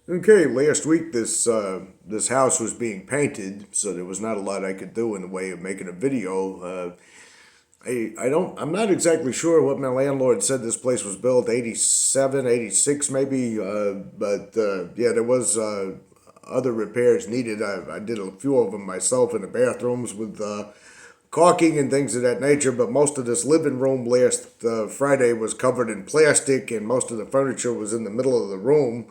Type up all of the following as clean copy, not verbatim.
Okay, last week this house was being painted, so there was not a lot I could do in the way of making a video. I'm not exactly sure what my landlord said this place was built, 87, 86 maybe, but yeah, there was other repairs needed. I did a few of them myself in the bathrooms with caulking and things of that nature, but most of this living room last Friday was covered in plastic, and most of the furniture was in the middle of the room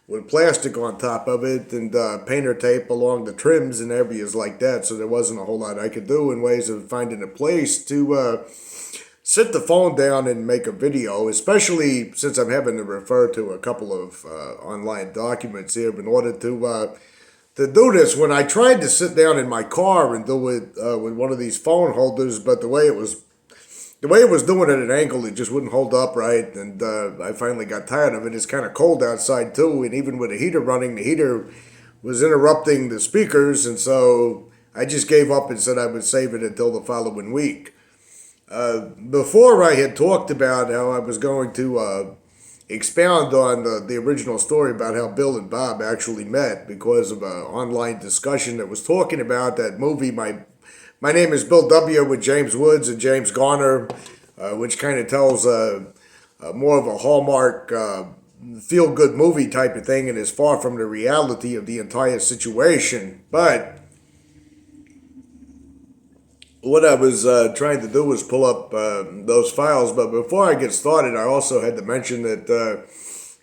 with plastic on top of it and painter tape along the trims and areas like that. So there wasn't a whole lot I could do in ways of finding a place to sit the phone down and make a video, especially since I'm having to refer to a couple of online documents here in order to do this. When I tried to sit down in my car and do it with one of these phone holders, but the way it was doing it at an angle, it just wouldn't hold up right, and I finally got tired of it. It's kind of cold outside too, and even with the heater running, the heater was interrupting the speakers, and so I just gave up and said I would save it until the following week. Before I had talked about how I was going to expound on the original story about how Bill and Bob actually met because of an online discussion that was talking about that movie, My Name is Bill W. with James Woods and James Garner, which kind of tells more of a Hallmark feel-good movie type of thing and is far from the reality of the entire situation. But what I was trying to do was pull up those files. But before I get started, I also had to mention that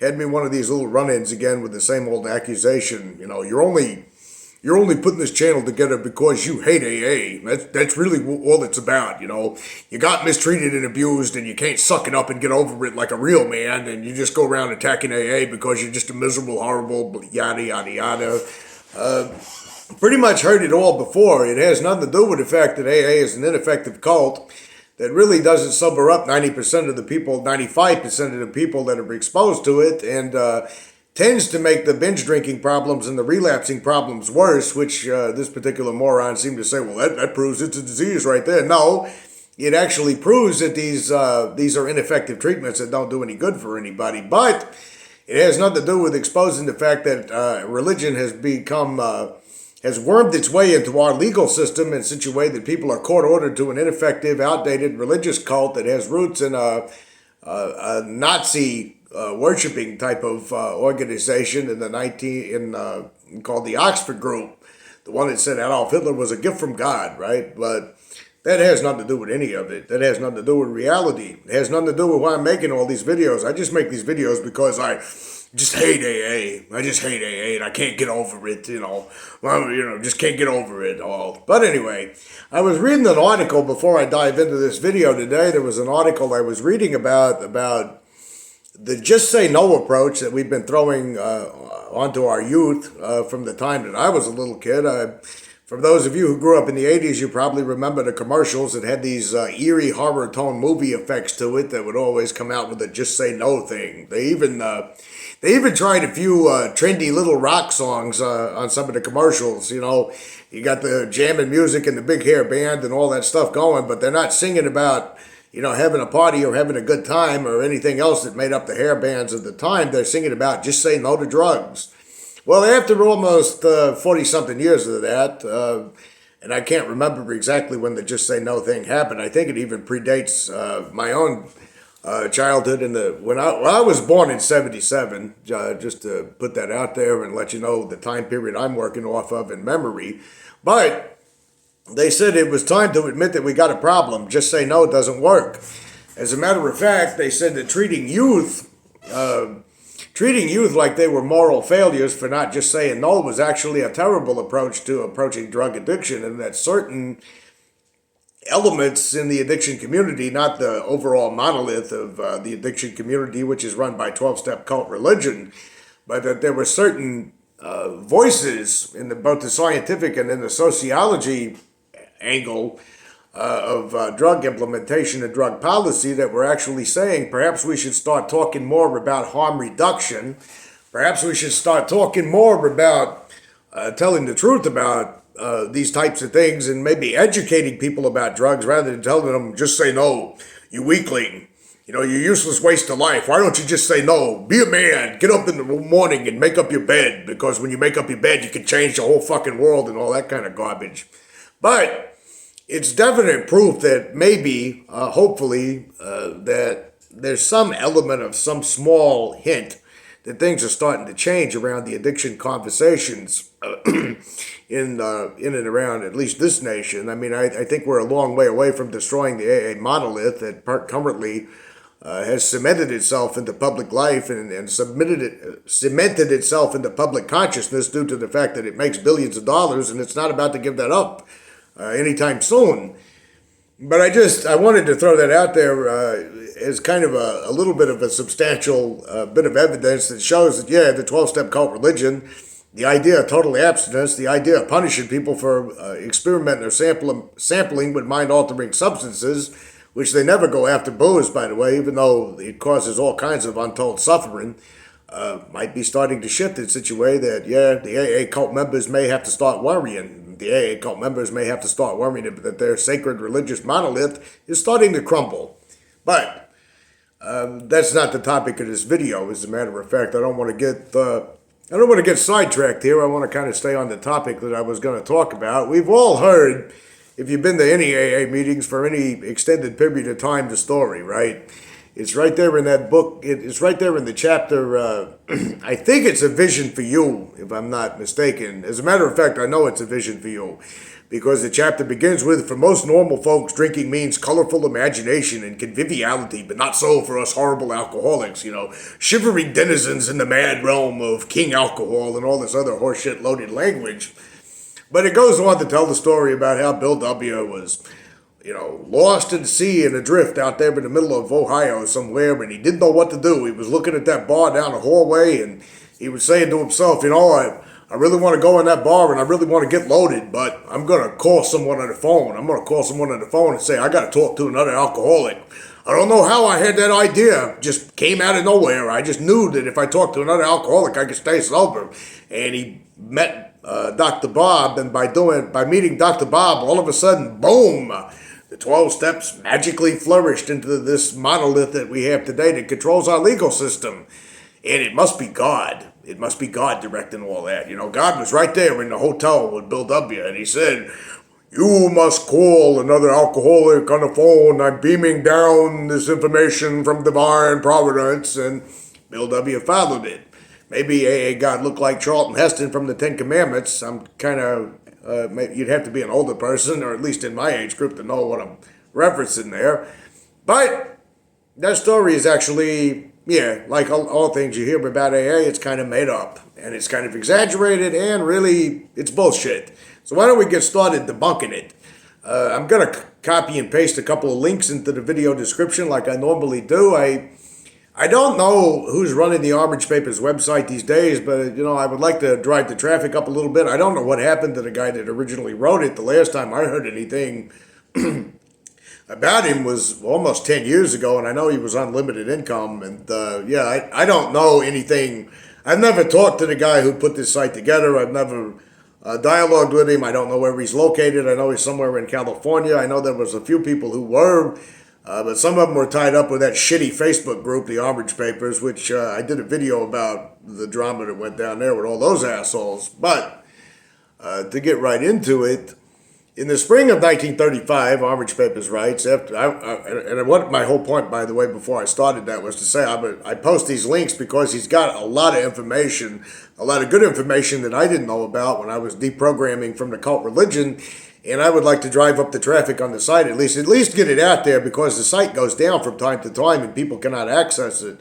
had me one of these little run-ins again with the same old accusation. You know, you're only putting this channel together because you hate AA. That's really all it's about, you know. You got mistreated and abused, and you can't suck it up and get over it like a real man, and you just go around attacking AA because you're just a miserable, horrible, yada, yada, yada. Pretty much heard it all before. It has nothing to do with the fact that AA is an ineffective cult that really doesn't sober up 90% of the people, 95% of the people that are exposed to it, and tends to make the binge drinking problems and the relapsing problems worse, which this particular moron seemed to say, well, that proves it's a disease right there. No, it actually proves that these are ineffective treatments that don't do any good for anybody. But it has nothing to do with exposing the fact that religion has wormed its way into our legal system in such a way that people are court-ordered to an ineffective, outdated religious cult that has roots in a Nazi worshiping type of organization in the called the Oxford Group, the one that said Adolf Hitler was a gift from God, right? But that has nothing to do with any of it. That has nothing to do with reality. It has nothing to do with why I'm making all these videos. I just make these videos because I just hate AA. I just hate AA, and I can't get over it. Just can't get over it all. But anyway, I was reading an article before I dive into this video today. There was an article I was reading about the just say no approach that we've been throwing onto our youth from the time that I was a little kid. For those of you who grew up in the 80s, you probably remember the commercials that had these eerie horror tone movie effects to it that would always come out with a just say no thing. They even tried a few trendy little rock songs on some of the commercials. You know, you got the jamming music and the big hair band and all that stuff going, but they're not singing about having a party or having a good time or anything else that made up the hair bands of the time. They're singing about just say no to drugs. Well, after almost 40-something years of that, and I can't remember exactly when the just say no thing happened. I think it even predates my own childhood. When I was born in '77, just to put that out there and let you know the time period I'm working off of in memory. But they said it was time to admit that we got a problem. Just say no doesn't work. As a matter of fact, they said that treating youth like they were moral failures for not just saying no was actually a terrible approach to approaching drug addiction, and that certain elements in the addiction community, not the overall monolith of the addiction community, which is run by 12-step cult religion, but that there were certain voices in both the scientific and in the sociology angle of drug implementation and drug policy that were actually saying perhaps we should start talking more about harm reduction. Perhaps we should start talking more about telling the truth about these types of things and maybe educating people about drugs rather than telling them just say no, you weakling. you useless waste of life. Why don't you just say no? Be a man. Get up in the morning and make up your bed, because when you make up your bed, you can change the whole fucking world and all that kind of garbage. But it's definite proof that maybe, hopefully, that there's some element of some small hint that things are starting to change around the addiction conversations in and around at least this nation. I mean, I think we're a long way away from destroying the AA monolith that currently has cemented itself into public life and cemented itself into public consciousness due to the fact that it makes billions of dollars, and it's not about to give that up anytime soon. But I wanted to throw that out there as kind of a little bit of a substantial bit of evidence that shows that, yeah, the 12-step cult religion, the idea of total abstinence, the idea of punishing people for experimenting or sampling with mind-altering substances, which they never go after booze, by the way, even though it causes all kinds of untold suffering, might be starting to shift in such a way that, yeah, the AA cult members may have to start worrying. The AA cult members may have to start worrying that their sacred religious monolith is starting to crumble. But that's not the topic of this video. As a matter of fact, I don't want to get sidetracked here. I want to kind of stay on the topic that I was going to talk about. We've all heard, if you've been to any AA meetings for any extended period of time, the story, right? It's right there in that book. It's right there in the chapter. I think it's A Vision for You, if I'm not mistaken. As a matter of fact, I know it's A Vision for You, because the chapter begins with, for most normal folks, drinking means colorful imagination and conviviality, but not so for us horrible alcoholics, shivering denizens in the mad realm of king alcohol and all this other horseshit loaded language. But it goes on to tell the story about how Bill W. was, lost at sea and adrift out there in the middle of Ohio somewhere, and he didn't know what to do. He was looking at that bar down the hallway, and he was saying to himself, I really want to go in that bar and I really want to get loaded, but I'm going to call someone on the phone. I'm going to call someone on the phone and say, I got to talk to another alcoholic. I don't know how I had that idea. Just came out of nowhere. I just knew that if I talked to another alcoholic, I could stay sober. And he met Dr. Bob, and by meeting Dr. Bob, all of a sudden, boom, the 12 steps magically flourished into this monolith that we have today that controls our legal system. And it must be God. It must be God directing all that. God was right there in the hotel with Bill W. And he said, you must call another alcoholic on the phone. I'm beaming down this information from divine providence. And Bill W. followed it. Maybe AA God looked like Charlton Heston from the Ten Commandments. I'm kind of, you'd have to be an older person, or at least in my age group, to know what I'm referencing there. But that story is actually, yeah, like all things you hear about AA, it's kind of made up. And it's kind of exaggerated, and really, it's bullshit. So why don't we get started debunking it? I'm going to copy and paste a couple of links into the video description like I normally do. I don't know who's running the Orange Papers website these days, but, I would like to drive the traffic up a little bit. I don't know what happened to the guy that originally wrote it. The last time I heard anything about him was almost 10 years ago, and I know he was on limited income. And, I don't know anything. I've never talked to the guy who put this site together. I've never dialogued with him. I don't know where he's located. I know he's somewhere in California. I know there was a few people who were, but some of them were tied up with that shitty Facebook group, the Orange Papers, which I did a video about the drama that went down there with all those assholes. But to get right into it, in the spring of 1935, Orange Papers writes, and what my whole point, by the way, before I started that was to say I post these links because he's got a lot of information, a lot of good information that I didn't know about when I was deprogramming from the cult religion, and I would like to drive up the traffic on the site, at least get it out there, because the site goes down from time to time and people cannot access it.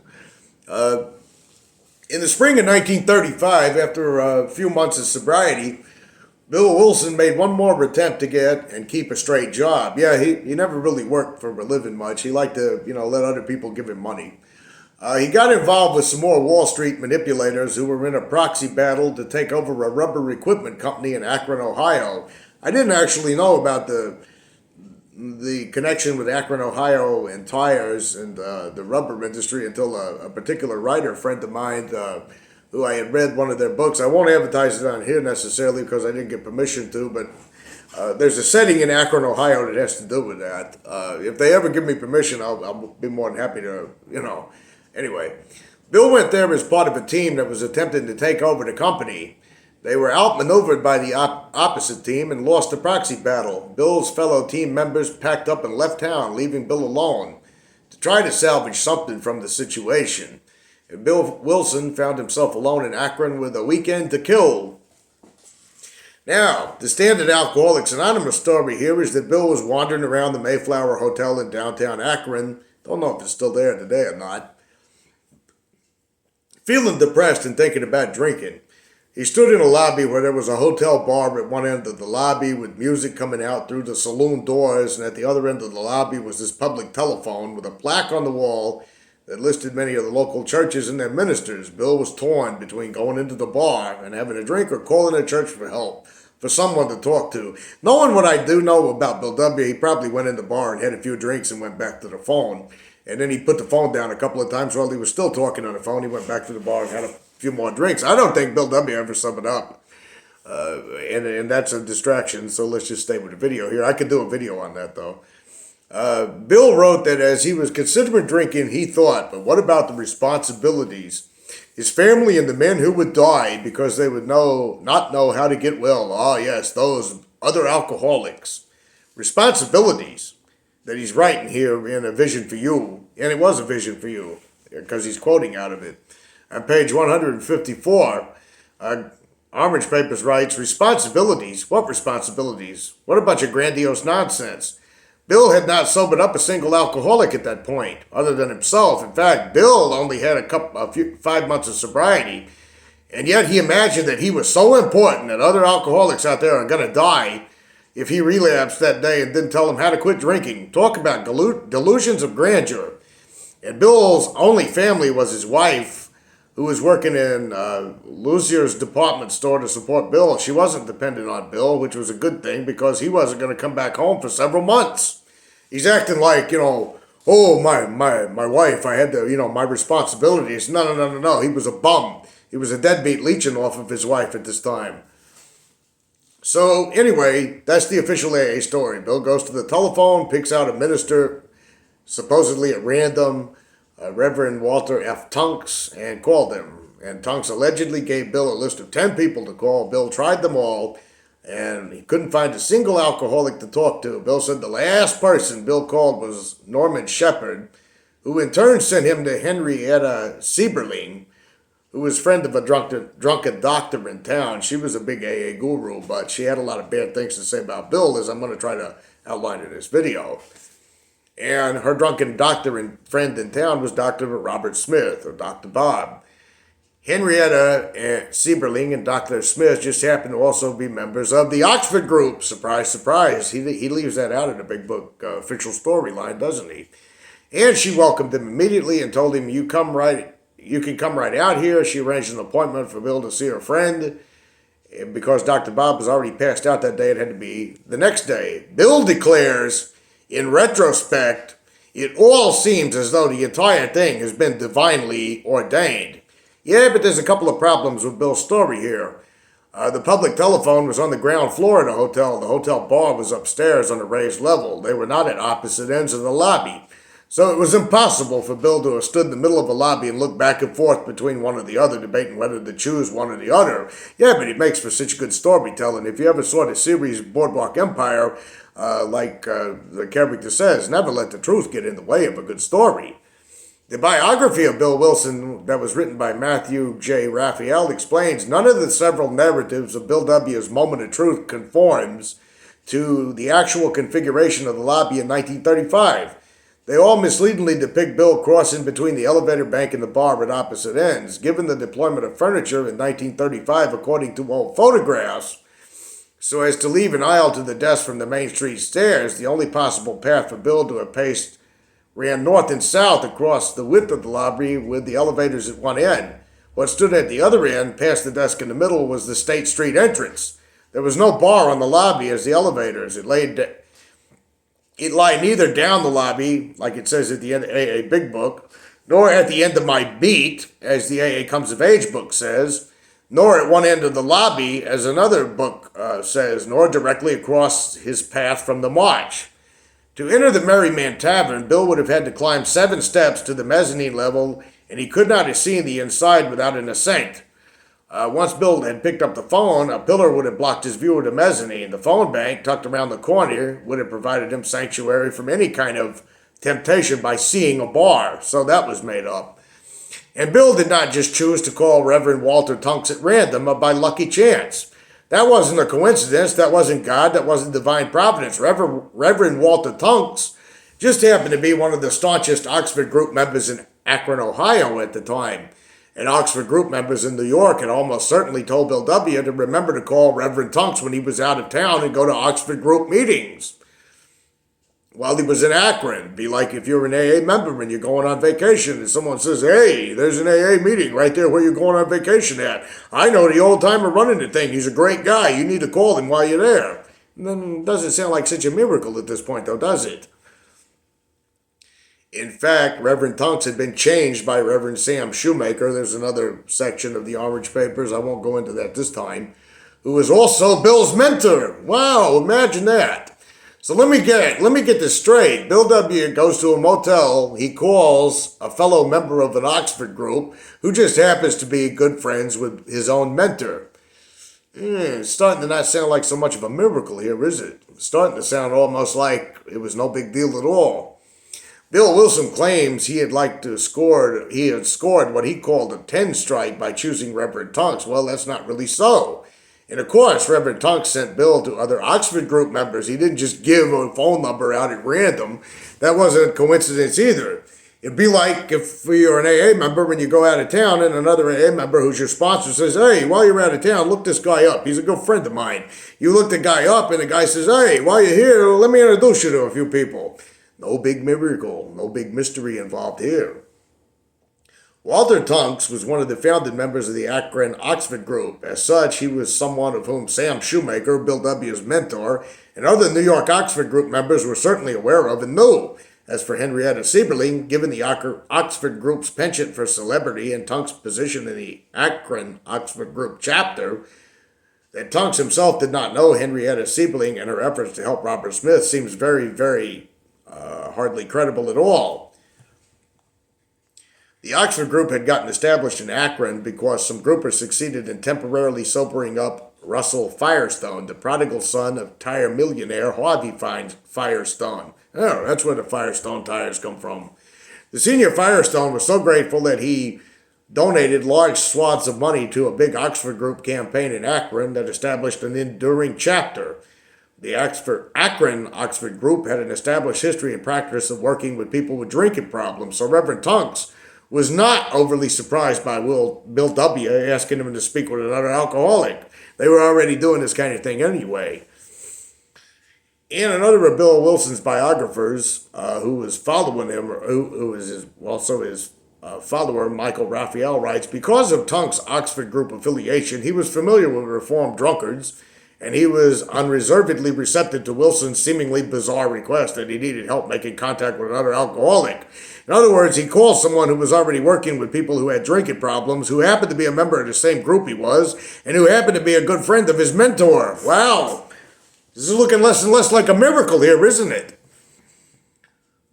In the spring of 1935, after a few months of sobriety, Bill Wilson made one more attempt to get and keep a straight job. Yeah, he never really worked for a living much. He liked to, let other people give him money. He got involved with some more Wall Street manipulators who were in a proxy battle to take over a rubber equipment company in Akron, Ohio. I didn't actually know about the connection with Akron, Ohio and tires and the rubber industry until a particular writer friend of mine who I had read one of their books. I won't advertise it on here necessarily because I didn't get permission to, but There's a setting in Akron, Ohio that has to do with that. If they ever give me permission, I'll be more than happy to, Anyway, Bill went there as part of a team that was attempting to take over the company. They were outmaneuvered by the opposite team and lost the proxy battle. Bill's fellow team members packed up and left town, leaving Bill alone to try to salvage something from the situation. And Bill Wilson found himself alone in Akron with a weekend to kill. Now, the standard Alcoholics Anonymous story here is that Bill was wandering around the Mayflower Hotel in downtown Akron. Don't know if it's still there today or not. Feeling depressed and thinking about drinking. He stood in a lobby where there was a hotel bar at one end of the lobby with music coming out through the saloon doors, and at the other end of the lobby was this public telephone with a plaque on the wall that listed many of the local churches and their ministers. Bill was torn between going into the bar and having a drink or calling a church for help, for someone to talk to. Knowing what I do know about Bill W., he probably went in the bar and had a few drinks and went back to the phone. And then he put the phone down a couple of times while he was still talking on the phone. He went back to the bar and had a few more drinks. I don't think Bill W. ever summed it up. And that's a distraction, so let's just stay with the video here. I could do a video on that, though. Bill wrote that as he was considering drinking, he thought, but what about the responsibilities? His family and the men who would die because they would not know how to get well. Ah, yes, those other alcoholics. Responsibilities that he's writing here in A Vision for You. And it was a vision for you, because he's quoting out of it. On page 154, Orange Papers writes, responsibilities? What responsibilities? What a bunch of grandiose nonsense. Bill had not sobered up a single alcoholic at that point, other than himself. In fact, Bill only had 5 months of sobriety, and yet he imagined that he was so important that other alcoholics out there are going to die if he relapsed that day and didn't tell them how to quit drinking. Talk about delusions of grandeur. And Bill's only family was his wife, who was working in Lucier's department store to support Bill. She wasn't dependent on Bill, which was a good thing because he wasn't going to come back home for several months. He's acting like, oh, my wife, I had to, my responsibilities. No. He was a bum. He was a deadbeat leeching off of his wife at this time. So anyway, that's the official AA story. Bill goes to the telephone, picks out a minister, supposedly at random, Reverend Walter F. Tunks, and called him. And Tunks allegedly gave Bill a list of 10 people to call. Bill tried them all, and he couldn't find a single alcoholic to talk to. Bill said the last person Bill called was Norman Shepard, who in turn sent him to Henrietta Seiberling, who was a friend of a drunken doctor in town. She was a big AA guru, but she had a lot of bad things to say about Bill, as I'm going to try to outline in this video. And her drunken doctor and friend in town was Dr. Robert Smith, or Dr. Bob. Henrietta Seiberling and Dr. Smith just happened to also be members of the Oxford group. Surprise, surprise. He leaves that out in the big book official storyline, doesn't he? And she welcomed him immediately and told him, you can come right out here. She arranged an appointment for Bill to see her friend. And because Dr. Bob was already passed out that day, it had to be the next day. Bill declares, in retrospect, it all seems as though the entire thing has been divinely ordained. Yeah, but there's a couple of problems with Bill's story here. The public telephone was on the ground floor of the hotel. The hotel bar was upstairs on a raised level. They were not at opposite ends of the lobby. So it was impossible for Bill to have stood in the middle of a lobby and looked back and forth between one or the other, debating whether to choose one or the other. Yeah, but it makes for such good storytelling. If you ever saw the series Boardwalk Empire, the character says, never let the truth get in the way of a good story. The biography of Bill Wilson that was written by Matthew J. Raphael explains none of the several narratives of Bill W.'s moment of truth conforms to the actual configuration of the lobby in 1935. They all misleadingly depict Bill crossing between the elevator bank and the bar at opposite ends. Given the deployment of furniture in 1935, according to old photographs, so as to leave an aisle to the desk from the Main Street stairs, the only possible path for Bill to have paced ran north and south across the width of the lobby with the elevators at one end. What stood at the other end, past the desk in the middle, was the State Street entrance. There was no bar on the lobby as the elevators. It lay neither down the lobby, like it says at the end of AA Big Book, nor at the end of my beat, as the AA Comes of Age book says. nor at one end of the lobby, as another book says, nor directly across his path from the march. To enter the Merryman Tavern, Bill would have had to climb 7 steps to the mezzanine level, and he could not have seen the inside without an ascent. Once Bill had picked up the phone, a pillar would have blocked his view of the mezzanine. The phone bank, tucked around the corner, would have provided him sanctuary from any kind of temptation by seeing a bar, so that was made up. And Bill did not just choose to call Reverend Walter Tunks at random or by lucky chance. That wasn't a coincidence, that wasn't God, that wasn't divine providence. Reverend Walter Tunks just happened to be one of the staunchest Oxford group members in Akron, Ohio at the time. And Oxford group members in New York had almost certainly told Bill W. to remember to call Reverend Tunks when he was out of town and go to Oxford group meetings while he was in Akron. Be like if you're an AA member and you're going on vacation and someone says, hey, there's an AA meeting right there where you're going on vacation at. I know the old timer running the thing. He's a great guy. You need to call him while you're there. And then it doesn't sound like such a miracle at this point, though, does it? In fact, Reverend Tunks had been changed by Reverend Sam Shoemaker. There's another section of the Orange Papers. I won't go into that this time. Who was also Bill's mentor. Wow, imagine that. So let me get this straight. Bill W. goes to a motel. He calls a fellow member of an Oxford group who just happens to be good friends with his own mentor. It's starting to not sound like so much of a miracle here, is it? It's starting to sound almost like it was no big deal at all. Bill Wilson claims he had scored what he called a 10 strike by choosing Reverend Tunks. Well, that's not really so. And of course, Reverend Tunks sent Bill to other Oxford group members. He didn't just give a phone number out at random. That wasn't a coincidence either. It'd be like if you're an AA member when you go out of town and another AA member who's your sponsor says, hey, while you're out of town, look this guy up. He's a good friend of mine. You look the guy up and the guy says, hey, while you're here, let me introduce you to a few people. No big miracle, no big mystery involved here. Walter Tunks was one of the founding members of the Akron Oxford group. As such, he was someone of whom Sam Shoemaker, Bill W.'s mentor, and other New York Oxford group members were certainly aware of and knew. As for Henrietta Seiberling, given the Oxford group's penchant for celebrity and Tunks' position in the Akron Oxford group chapter, that Tunks himself did not know Henrietta Seiberling and her efforts to help Robert Smith seems very, very hardly credible at all. The Oxford group had gotten established in Akron because some groupers succeeded in temporarily sobering up Russell Firestone, the prodigal son of tire millionaire Harvey Firestone. Oh, that's where the Firestone tires come from. The senior Firestone was so grateful that he donated large swaths of money to a big Oxford group campaign in Akron that established an enduring chapter. The Akron Oxford group had an established history and practice of working with people with drinking problems, so Reverend Tunks was not overly surprised by Bill W. asking him to speak with another alcoholic. They were already doing this kind of thing anyway. And another of Bill Wilson's biographers, who was following him, who is also his follower, Michael Raphael, writes, because of Tunks' Oxford group affiliation, he was familiar with Reformed drunkards, and he was unreservedly receptive to Wilson's seemingly bizarre request that he needed help making contact with another alcoholic. In other words, he called someone who was already working with people who had drinking problems, who happened to be a member of the same group he was, and who happened to be a good friend of his mentor. Wow! This is looking less and less like a miracle here, isn't it?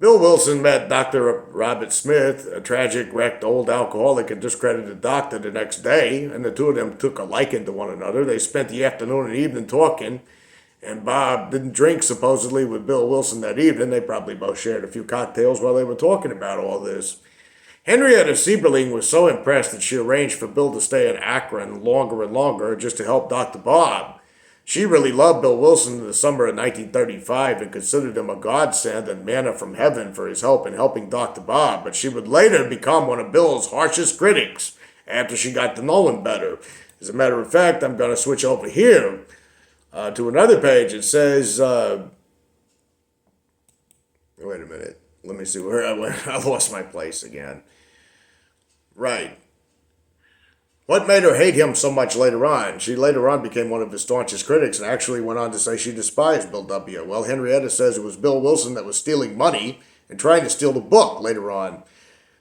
Bill Wilson met Dr. Robert Smith, a tragic, wrecked, old alcoholic and discredited doctor, the next day, and the two of them took a liking to one another. They spent the afternoon and evening talking, and Bob didn't drink, supposedly, with Bill Wilson that evening. They probably both shared a few cocktails while they were talking about all this. Henrietta Seiberling was so impressed that she arranged for Bill to stay in Akron longer and longer just to help Dr. Bob. She really loved Bill Wilson in the summer of 1935 and considered him a godsend and manna from heaven for his help in helping Dr. Bob, but she would later become one of Bill's harshest critics after she got to know him better. As a matter of fact, I'm going to switch over here to another page. It says, wait a minute, let me see where I went. I lost my place again. Right. What made her hate him so much later on? She later on became one of his staunchest critics and actually went on to say she despised Bill W. Well, Henrietta says it was Bill Wilson that was stealing money and trying to steal the book later on.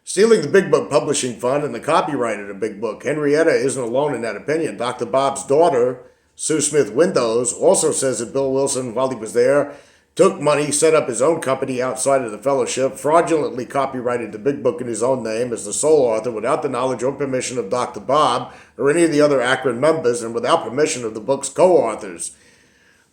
Stealing the Big Book Publishing Fund and the copyright of the Big Book. Henrietta isn't alone in that opinion. Dr. Bob's daughter, Sue Smith Windows, also says that Bill Wilson, while he was there, took money, set up his own company outside of the fellowship, fraudulently copyrighted the Big Book in his own name as the sole author without the knowledge or permission of Dr. Bob or any of the other Akron members and without permission of the book's co-authors.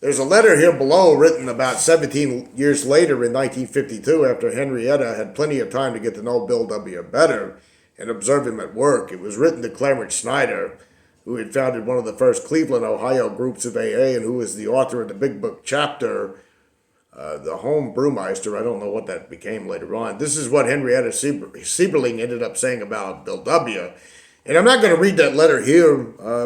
There's a letter here below written about 17 years later in 1952 after Henrietta had plenty of time to get to know Bill W. better and observe him at work. It was written to Clarence Snyder, who had founded one of the first Cleveland, Ohio groups of AA and who was the author of the Big Book chapter, the Home Brewmeister. I don't know what that became later on. This is what Henrietta Seiberling ended up saying about Bill W. And I'm not going to read that letter here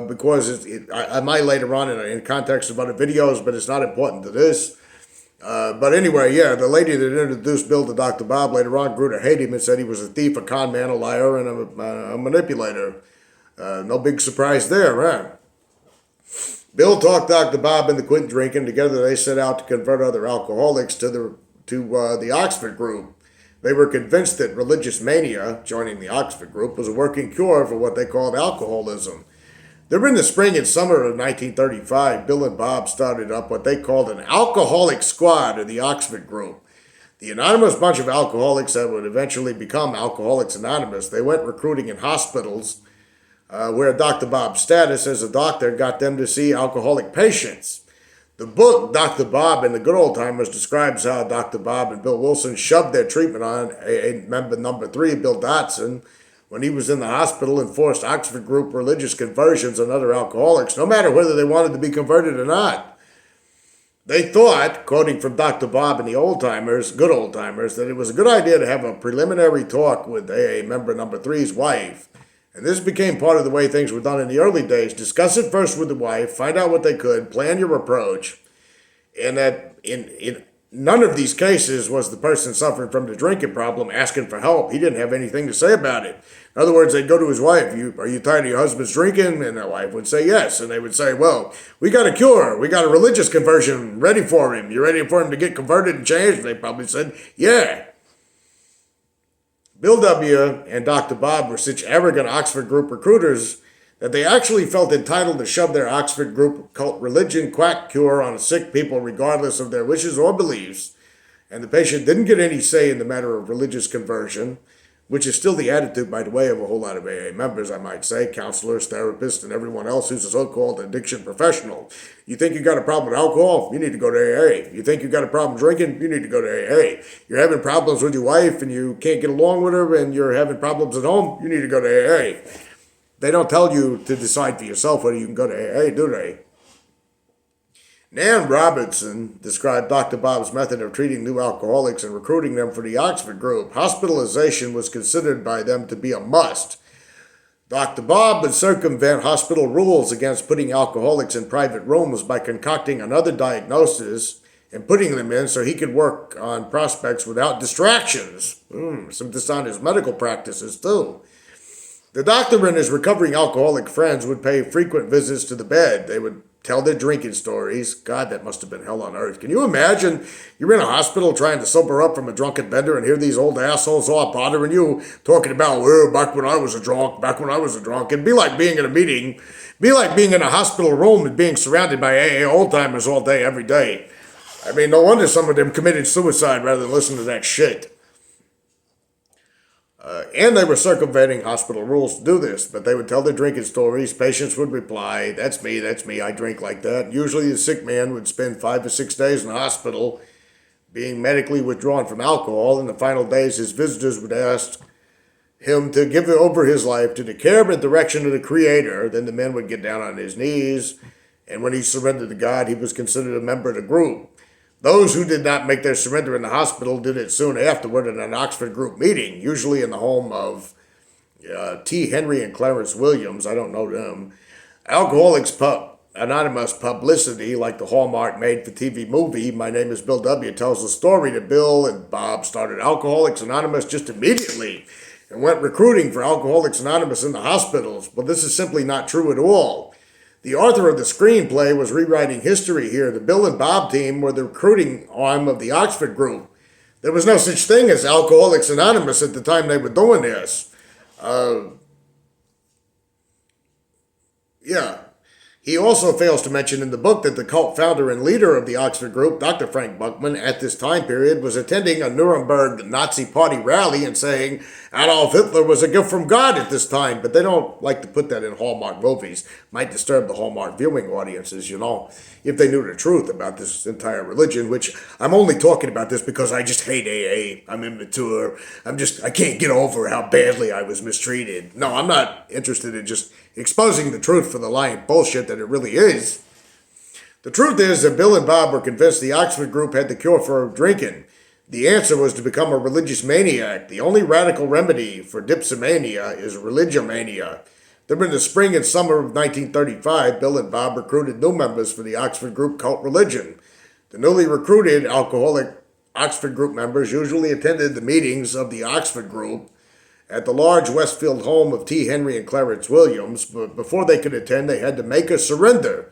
because I might later on in context of other videos, but it's not important to this. But anyway, yeah, the lady that introduced Bill to Dr. Bob later on grew to hate him and said he was a thief, a con man, a liar, and a manipulator. No big surprise there, right? Bill talked Dr. Bob into quitting drinking. Together they set out to convert other alcoholics to the Oxford group. They were convinced that religious mania, joining the Oxford group, was a working cure for what they called alcoholism. During the spring and summer of 1935, Bill and Bob started up what they called an alcoholic squad of the Oxford group. The anonymous bunch of alcoholics that would eventually become Alcoholics Anonymous, they went recruiting in hospitals where Dr. Bob's status as a doctor got them to see alcoholic patients. The book, Dr. Bob and the Good Old Timers, describes how Dr. Bob and Bill Wilson shoved their treatment on AA member number 3, Bill Dotson, when he was in the hospital and forced Oxford group religious conversions on other alcoholics, no matter whether they wanted to be converted or not. They thought, quoting from Dr. Bob and the Old Timers, Good Old Timers, that it was a good idea to have a preliminary talk with AA member number 3's wife. And this became part of the way things were done in the early days. Discuss it first with the wife, find out what they could, plan your approach. And that in none of these cases was the person suffering from the drinking problem asking for help. He didn't have anything to say about it. In other words, they'd go to his wife, are you tired of your husband's drinking? And the wife would say yes. And they would say, well, we got a cure. We got a religious conversion ready for him. You ready for him to get converted and changed? They probably said, yeah. Bill W. and Dr. Bob were such arrogant Oxford group recruiters that they actually felt entitled to shove their Oxford group cult religion quack cure on sick people regardless of their wishes or beliefs, and the patient didn't get any say in the matter of religious conversion, which is still the attitude, by the way, of a whole lot of AA members, I might say, counselors, therapists, and everyone else who's a so-called addiction professional. You think you got a problem with alcohol? You need to go to AA. You think you got a problem drinking? You need to go to AA. You're having problems with your wife and you can't get along with her and you're having problems at home? You need to go to AA. They don't tell you to decide for yourself whether you can go to AA, do they? Nan Robertson described Dr. Bob's method of treating new alcoholics and recruiting them for the Oxford group. Hospitalization was considered by them to be a must. Dr. Bob would circumvent hospital rules against putting alcoholics in private rooms by concocting another diagnosis and putting them in so he could work on prospects without distractions. Some dishonest medical practices, too. The doctor and his recovering alcoholic friends would pay frequent visits to the bed. They would tell their drinking stories. God, that must have been hell on earth. Can you imagine you're in a hospital trying to sober up from a drunken bender and hear these old assholes all bothering you, talking about, well, back when I was a drunk. It'd be like being in a meeting, be like being in a hospital room and being surrounded by AA old-timers all day, every day. I mean, no wonder some of them committed suicide rather than listen to that shit. And they were circumventing hospital rules to do this, but they would tell their drinking stories. Patients would reply, that's me, I drink like that. Usually the sick man would spend 5 or 6 days in the hospital being medically withdrawn from alcohol. In the final days, his visitors would ask him to give over his life to the care and direction of the Creator. Then the man would get down on his knees, and when he surrendered to God, he was considered a member of the group. Those who did not make their surrender in the hospital did it soon afterward in an Oxford group meeting, usually in the home of T. Henry and Clarence Williams. I don't know them. Alcoholics Anonymous publicity, like the Hallmark made-for-TV movie, My Name is Bill W., tells the story that Bill and Bob started Alcoholics Anonymous just immediately and went recruiting for Alcoholics Anonymous in the hospitals. But this is simply not true at all. The author of the screenplay was rewriting history here. The Bill and Bob team were the recruiting arm of the Oxford group. There was no such thing as Alcoholics Anonymous at the time they were doing this. Uh, yeah. He also fails to mention in the book that the cult founder and leader of the Oxford group, Dr. Frank Buchman, at this time period was attending a Nuremberg Nazi party rally and saying Adolf Hitler was a gift from God at this time, but they don't like to put that in Hallmark movies. Might disturb the Hallmark viewing audiences, if they knew the truth about this entire religion, which I'm only talking about this because I just hate AA. I'm immature. I can't get over how badly I was mistreated. No, I'm not interested in just exposing the truth for the lying bullshit that it really is. The truth is that Bill and Bob were convinced the Oxford group had the cure for drinking. The answer was to become a religious maniac. The only radical remedy for dipsomania is religiomania. During the spring and summer of 1935, Bill and Bob recruited new members for the Oxford group cult religion. The newly recruited alcoholic Oxford group members usually attended the meetings of the Oxford group at the large Westfield home of T. Henry and Clarence Williams, but before they could attend, they had to make a surrender.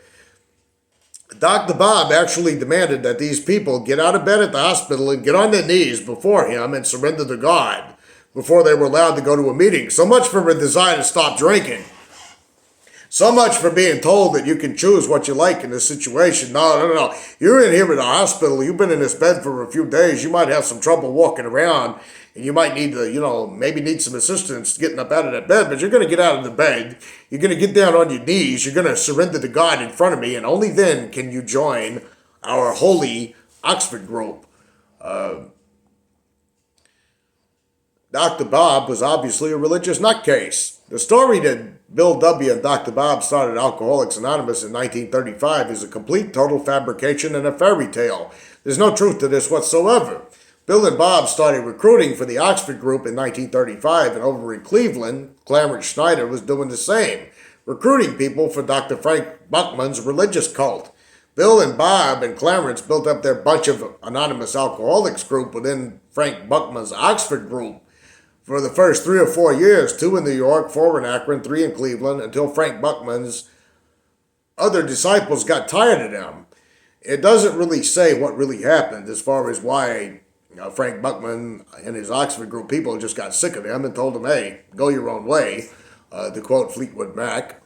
Dr. Bob actually demanded that these people get out of bed at the hospital and get on their knees before him and surrender to God before they were allowed to go to a meeting. So much for a desire to stop drinking. So much for being told that you can choose what you like in this situation. No. You're in here at the hospital. You've been in this bed for a few days. You might have some trouble walking around. And you might need to, maybe need some assistance getting up out of that bed, but you're going to get out of the bed. You're going to get down on your knees. You're going to surrender to God in front of me, and only then can you join our holy Oxford group. Dr. Bob was obviously a religious nutcase. The story that Bill W. and Dr. Bob started Alcoholics Anonymous in 1935 is a complete, total fabrication and a fairy tale. There's no truth to this whatsoever. Bill and Bob started recruiting for the Oxford group in 1935, and over in Cleveland, Clarence Schneider was doing the same, recruiting people for Dr. Frank Buchman's religious cult. Bill and Bob and Clarence built up their bunch of anonymous alcoholics group within Frank Buchman's Oxford group. For the first 3 or 4 years, 2 in New York, 4 in Akron, 3 in Cleveland, until Frank Buchman's other disciples got tired of them. It doesn't really say what really happened as far as why Frank Buchman and his Oxford group people just got sick of him and told him, hey, go your own way, to quote Fleetwood Mac.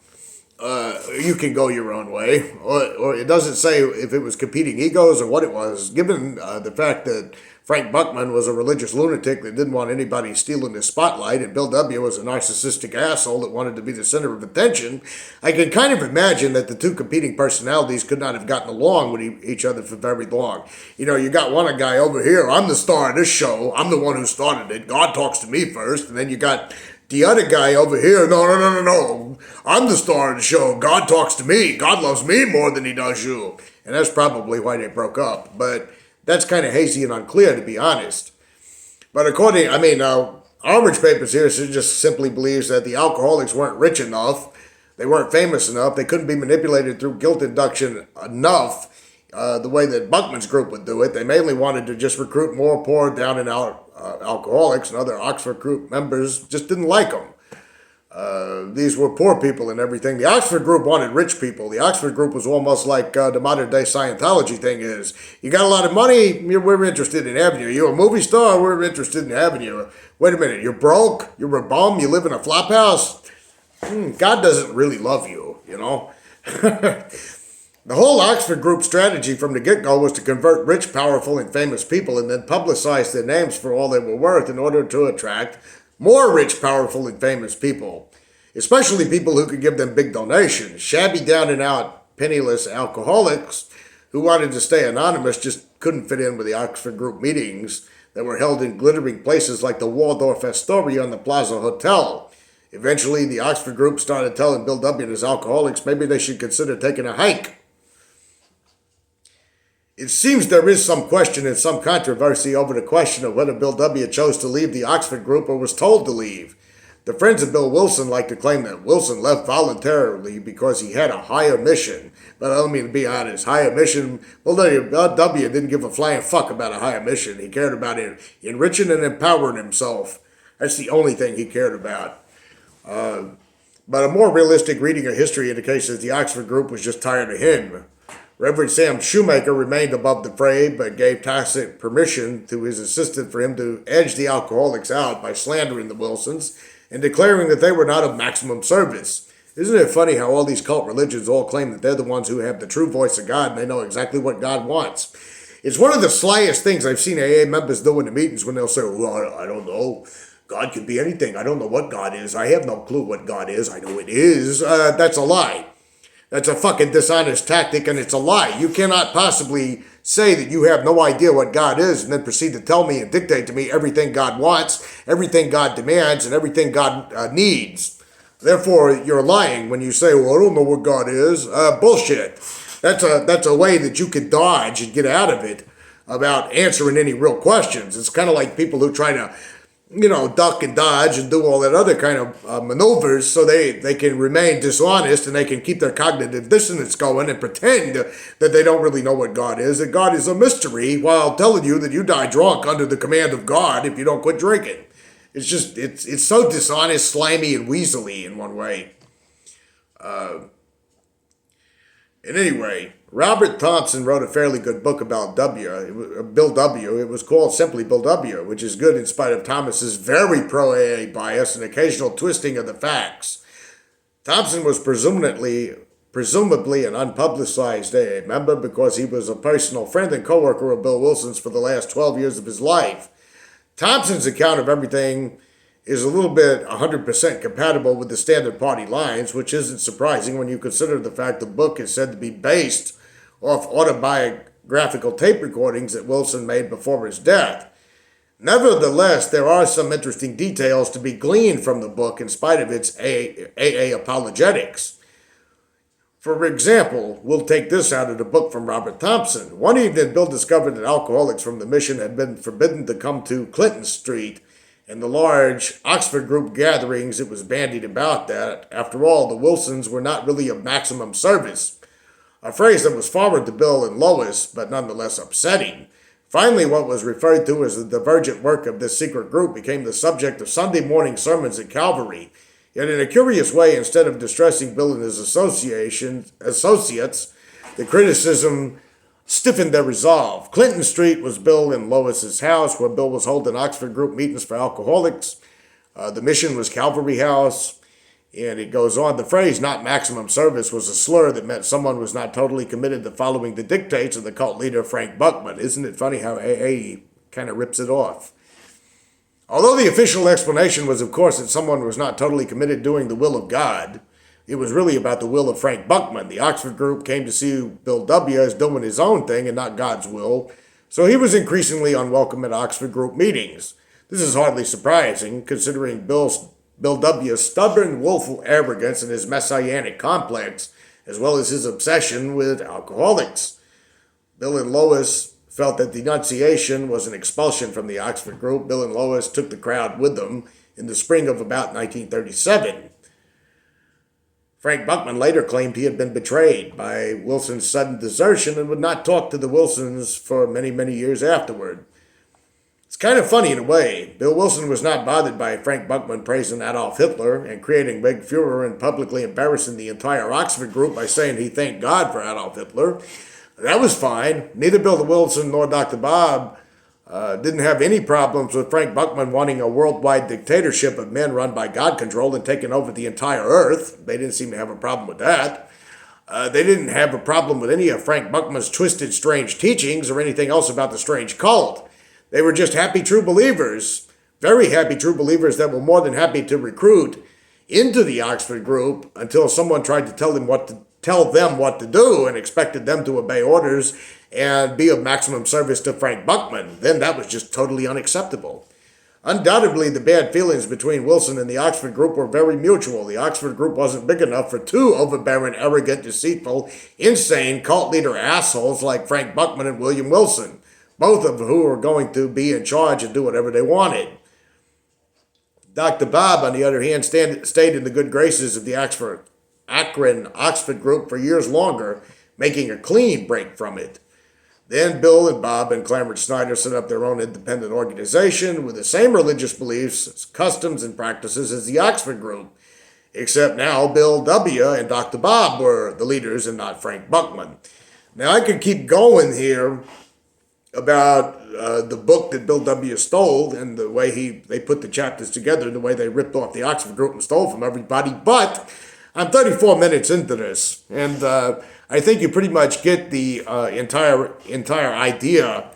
You can go your own way. Or it doesn't say if it was competing egos or what it was. Given the fact that Frank Buchman was a religious lunatic that didn't want anybody stealing his spotlight, and Bill W. was a narcissistic asshole that wanted to be the center of attention, I can kind of imagine that the two competing personalities could not have gotten along with each other for very long. You got one guy over here, I'm the star of this show, I'm the one who started it, God talks to me first, and then you got the other guy over here, no, I'm the star of the show, God talks to me, God loves me more than he does you. And that's probably why they broke up, but that's kind of hazy and unclear, to be honest. But Armitage Papers here just simply believes that the alcoholics weren't rich enough, they weren't famous enough, they couldn't be manipulated through guilt induction enough, the way that Buchman's group would do it. They mainly wanted to just recruit more poor, down and out alcoholics, and other Oxford group members just didn't like them. These were poor people and everything. The Oxford group wanted rich people. The Oxford group was almost like the modern day Scientology thing is. You got a lot of money, we're interested in having you. You're a movie star, we're interested in having you. Wait a minute, you're broke? You're a bum? You live in a flop house? God doesn't really love you, The whole Oxford group strategy from the get-go was to convert rich, powerful, and famous people and then publicize their names for all they were worth in order to attract more rich, powerful, and famous people, especially people who could give them big donations. Shabby, down and out, penniless alcoholics who wanted to stay anonymous just couldn't fit in with the Oxford group meetings that were held in glittering places like the Waldorf Astoria and the Plaza Hotel. Eventually, the Oxford group started telling Bill W. and his alcoholics maybe they should consider taking a hike. It seems there is some question and some controversy over the question of whether Bill W. chose to leave the Oxford group or was told to leave. The friends of Bill Wilson like to claim that Wilson left voluntarily because he had a higher mission. But I mean, to be honest, higher mission, Bill W. didn't give a flying fuck about a higher mission. He cared about enriching and empowering himself. That's the only thing he cared about. But a more realistic reading of history indicates that the Oxford group was just tired of him. Reverend Sam Shoemaker remained above the fray, but gave tacit permission to his assistant for him to edge the alcoholics out by slandering the Wilsons and declaring that they were not of maximum service. Isn't it funny how all these cult religions all claim that they're the ones who have the true voice of God and they know exactly what God wants? It's one of the slyest things I've seen AA members do in the meetings when they'll say, well, I don't know. God could be anything. I don't know what God is. I have no clue what God is. I know it is. That's a lie. That's a fucking dishonest tactic, and it's a lie. You cannot possibly say that you have no idea what God is and then proceed to tell me and dictate to me everything God wants, everything God demands, and everything God needs. Therefore, you're lying when you say, well, I don't know what God is. Bullshit. That's a way that you can dodge and get out of it about answering any real questions. It's kind of like people who try to duck and dodge and do all that other kind of maneuvers so they can remain dishonest and they can keep their cognitive dissonance going and pretend that they don't really know what God is, that God is a mystery, while telling you that you die drunk under the command of God if you don't quit drinking. It's just, it's so dishonest, slimy, and weaselly in one way. And anyway, Robert Thompson wrote a fairly good book about Bill W. It was called simply Bill W., which is good in spite of Thomas's very pro-AA bias and occasional twisting of the facts. Thompson was presumably an unpublicized AA member because he was a personal friend and co-worker of Bill Wilson's for the last 12 years of his life. Thompson's account of everything is a little bit 100% compatible with the standard party lines, which isn't surprising when you consider the fact the book is said to be based off autobiographical tape recordings that Wilson made before his death. Nevertheless, there are some interesting details to be gleaned from the book in spite of its AA apologetics. For example, we'll take this out of the book from Robert Thompson. One evening, Bill discovered that alcoholics from the mission had been forbidden to come to Clinton Street. In the large Oxford group gatherings, it was bandied about that, after all, the Wilsons were not really of maximum service, a phrase that was foreign to Bill and Lois, but nonetheless upsetting. Finally, what was referred to as the divergent work of this secret group became the subject of Sunday morning sermons at Calvary. Yet in a curious way, instead of distressing Bill and his associates, the criticism stiffened their resolve. Clinton Street was Bill and Lois's house, where Bill was holding Oxford group meetings for alcoholics. The mission was Calvary House, and it goes on. The phrase "not maximum service" was a slur that meant someone was not totally committed to following the dictates of the cult leader Frank Buckman. Isn't it funny how AA kind of rips it off? Although the official explanation was, of course, that someone was not totally committed to doing the will of God, it was really about the will of Frank Buckman. The Oxford group came to see Bill W. as doing his own thing and not God's will, so he was increasingly unwelcome at Oxford group meetings. This is hardly surprising, considering Bill W.'s stubborn, willful arrogance and his messianic complex, as well as his obsession with alcoholics. Bill and Lois felt that denunciation was an expulsion from the Oxford group. Bill and Lois took the crowd with them in the spring of about 1937. Frank Buckman later claimed he had been betrayed by Wilson's sudden desertion and would not talk to the Wilsons for many, many years afterward. It's kind of funny in a way. Bill Wilson was not bothered by Frank Buckman praising Adolf Hitler and creating big furor and publicly embarrassing the entire Oxford group by saying he thanked God for Adolf Hitler. That was fine. Neither Bill Wilson nor Dr. Bob didn't have any problems with Frank Buckman wanting a worldwide dictatorship of men run by God-controlled and taking over the entire earth. They didn't seem to have a problem with that. They didn't have a problem with any of Frank Buckman's twisted, strange teachings or anything else about the strange cult. They were just happy true believers, very happy true believers that were more than happy to recruit into the Oxford group until someone tried to tell them what to do and expected them to obey orders and be of maximum service to Frank Buckman. Then that was just totally unacceptable. Undoubtedly, the bad feelings between Wilson and the Oxford group were very mutual. The Oxford group wasn't big enough for two overbearing, arrogant, deceitful, insane cult leader assholes like Frank Buckman and William Wilson, both of whom were going to be in charge and do whatever they wanted. Dr. Bob, on the other hand, stayed in the good graces of the Akron Oxford group for years longer, making a clean break from it. Then Bill and Bob and Clarence Snyder set up their own independent organization with the same religious beliefs, customs, and practices as the Oxford group, except now Bill W. and Dr. Bob were the leaders and not Frank Buckman. Now, I could keep going here about the book that Bill W. stole and the way they put the chapters together, the way they ripped off the Oxford group and stole from everybody. But I'm 34 minutes into this, and I think you pretty much get the entire idea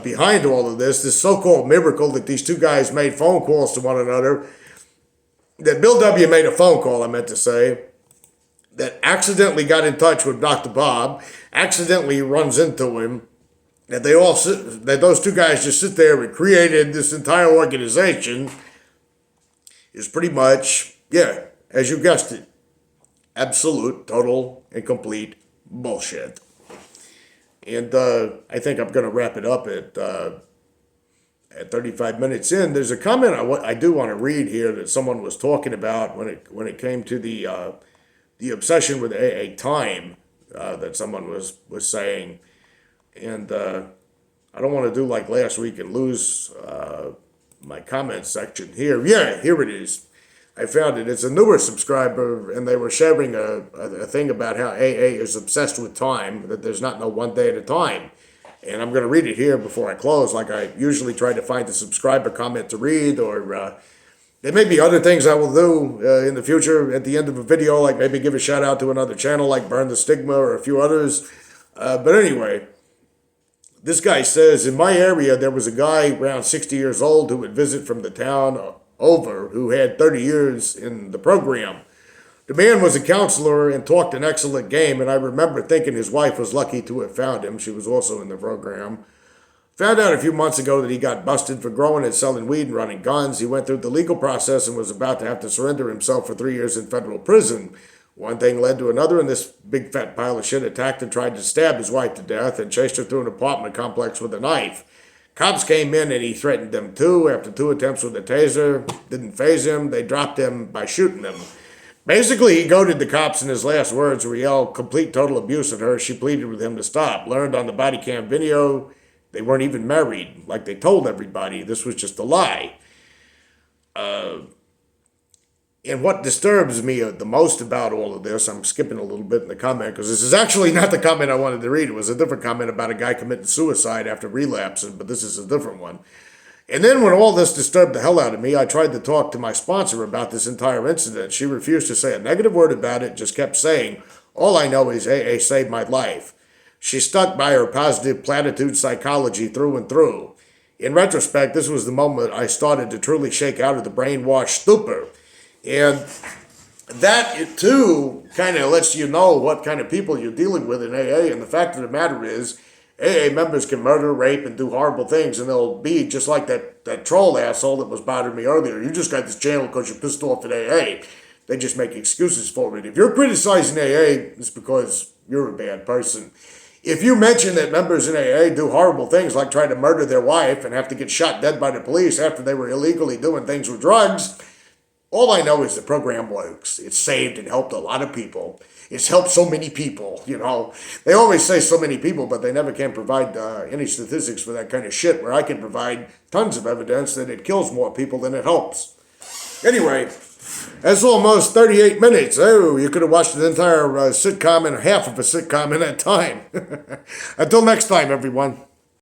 behind all of this so-called miracle that these two guys made phone calls to one another, that Bill W. made a phone call, I meant to say, that accidentally got in touch with Dr. Bob, accidentally runs into him, that those two guys just sit there and created this entire organization is pretty much, yeah, as you guessed it, absolute, total, and complete bullshit. And I think I'm going to wrap it up at 35 minutes in. There's a comment I do want to read here that someone was talking about when it came to the obsession with AA time that someone was saying. And I don't want to do like last week and lose my comment section here. Yeah, here it is. I found it. It's a newer subscriber, and they were sharing a thing about how AA is obsessed with time, that there's not no one day at a time. And I'm going to read it here before I close, like I usually try to find a subscriber comment to read, or there may be other things I will do in the future at the end of a video, like maybe give a shout out to another channel like Burn the Stigma or a few others. But anyway, this guy says, in my area, there was a guy around 60 years old who would visit from the town over, who had 30 years in the program. The man was a counselor and talked an excellent game, and I remember thinking his wife was lucky to have found him. She was also in the program. Found out a few months ago that he got busted for growing and selling weed and running guns. He went through the legal process and was about to have to surrender himself for 3 years in federal prison. One thing led to another, and this big fat pile of shit attacked and tried to stab his wife to death and chased her through an apartment complex with a knife. Cops came in and he threatened them too. After 2 attempts with a taser, didn't faze him. They dropped him by shooting him. Basically, he goaded the cops in his last words where he yelled complete total abuse at her. She pleaded with him to stop. Learned on the body cam video they weren't even married, like they told everybody. This was just a lie. And what disturbs me the most about all of this, I'm skipping a little bit in the comment, because this is actually not the comment I wanted to read. It was a different comment about a guy committing suicide after relapsing, but this is a different one. And then when all this disturbed the hell out of me, I tried to talk to my sponsor about this entire incident. She refused to say a negative word about it, just kept saying, all I know is AA saved my life. She stuck by her positive platitude psychology through and through. In retrospect, this was the moment I started to truly shake out of the brainwashed stupor. And that, too, kind of lets you know what kind of people you're dealing with in AA. And the fact of the matter is, AA members can murder, rape, and do horrible things, and they'll be just like that troll asshole that was bothering me earlier. You just got this channel because you're pissed off at AA. They just make excuses for it. If you're criticizing AA, it's because you're a bad person. If you mention that members in AA do horrible things, like try to murder their wife and have to get shot dead by the police after they were illegally doing things with drugs, all I know is the program works. It's saved and helped a lot of people. It's helped so many people, you know. They always say so many people, but they never can provide any statistics for that kind of shit, where I can provide tons of evidence that it kills more people than it helps. Anyway, that's almost 38 minutes. Oh, you could have watched an entire sitcom and half of a sitcom in that time. Until next time, everyone.